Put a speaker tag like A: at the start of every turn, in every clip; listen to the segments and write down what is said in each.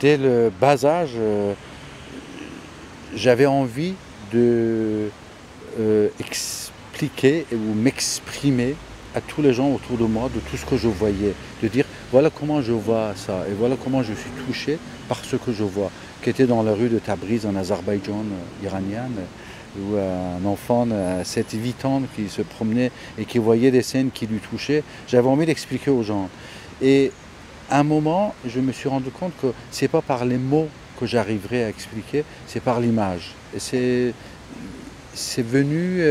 A: dès le bas âge, j'avais envie de expliquer ou m'exprimer à tous les gens autour de moi de tout ce que je voyais, de dire voilà comment je vois ça et voilà comment je suis touché par ce que je vois, qui était dans la rue de Tabriz en Azerbaïdjan iranien, où un enfant à 7-8 ans qui se promenait et qui voyait des scènes qui lui touchaient. J'avais envie d'expliquer aux gens. Et à un moment, je me suis rendu compte que c'est pas par les mots que j'arriverai à expliquer, c'est par l'image. Et c'est venu,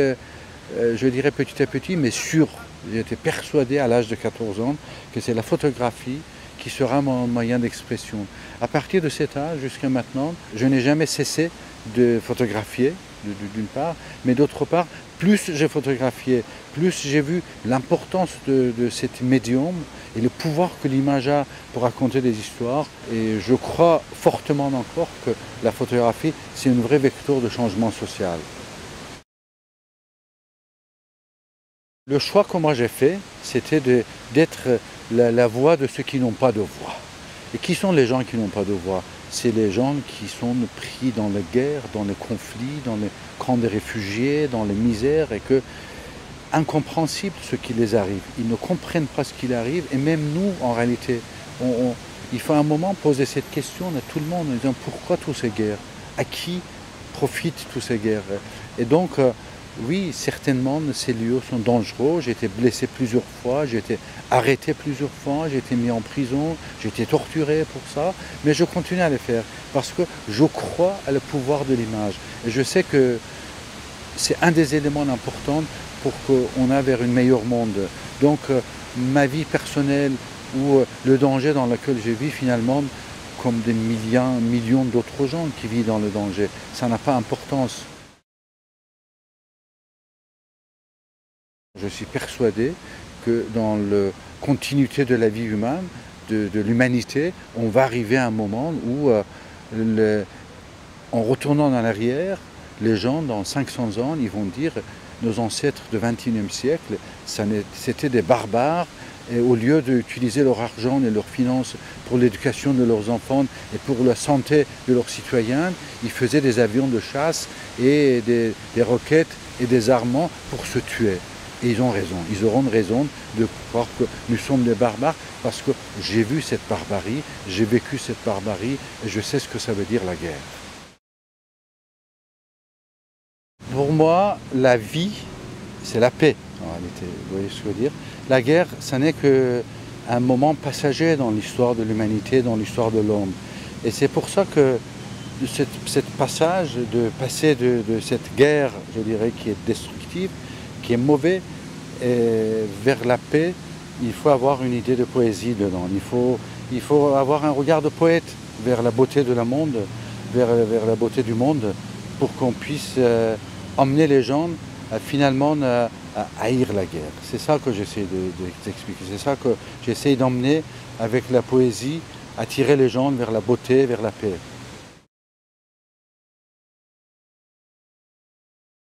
A: je dirais petit à petit, mais sûr. J'étais persuadé à l'âge de 14 ans que c'est la photographie qui sera mon moyen d'expression. À partir de cet âge jusqu'à maintenant, je n'ai jamais cessé de photographier, d'une part, mais d'autre part, plus j'ai photographié, plus j'ai vu l'importance de cet médium et le pouvoir que l'image a pour raconter des histoires. Et je crois fortement encore que la photographie, c'est une vraie vecteur de changement social. Le choix que moi j'ai fait, c'était d'être la voix de ceux qui n'ont pas de voix. Et qui sont les gens qui n'ont pas de voix? C'est les gens qui sont pris dans les guerres, dans les conflits, dans les camps des réfugiés, dans les misères, et que, incompréhensible ce qui les arrive. Ils ne comprennent pas ce qui leur arrive, et même nous, en réalité, il faut un moment poser cette question à tout le monde, en disant pourquoi toutes ces guerres? À qui profitent toutes ces guerres? Et donc, oui, certainement, ces lieux sont dangereux. J'ai été blessé plusieurs fois, j'ai été arrêté plusieurs fois, j'ai été mis en prison, j'ai été torturé pour ça, mais je continue à le faire parce que je crois à le pouvoir de l'image. Et je sais que c'est un des éléments importants pour qu'on aille vers un meilleur monde. Donc, ma vie personnelle ou le danger dans lequel je vis finalement, comme des millions d'autres gens qui vivent dans le danger, ça n'a pas d'importance. Je suis persuadé que dans la continuité de la vie humaine, de l'humanité, on va arriver à un moment où, en retournant en arrière, les gens, dans 500 ans, ils vont dire nos ancêtres du XXIe siècle, c'était des barbares, et au lieu d'utiliser leur argent et leurs finances pour l'éducation de leurs enfants et pour la santé de leurs citoyens, ils faisaient des avions de chasse et des roquettes et des armements pour se tuer. Et ils ont raison, ils auront raison de croire que nous sommes des barbares parce que j'ai vu cette barbarie, j'ai vécu cette barbarie et je sais ce que ça veut dire la guerre. Pour moi, la vie, c'est la paix en réalité, vous voyez ce que je veux dire? La guerre, ça n'est qu'un moment passager dans l'histoire de l'humanité, dans l'histoire de l'homme. Et c'est pour ça que ce passage, de passer de cette guerre, je dirais, qui est destructive, qui est mauvais, et vers la paix, il faut avoir une idée de poésie dedans. Il faut avoir un regard de poète vers la beauté de la monde, vers la beauté du monde, pour qu'on puisse emmener les gens finalement à haïr la guerre. C'est ça que j'essaie d'expliquer. C'est ça que j'essaie d'emmener avec la poésie, attirer les gens vers la beauté, vers la paix.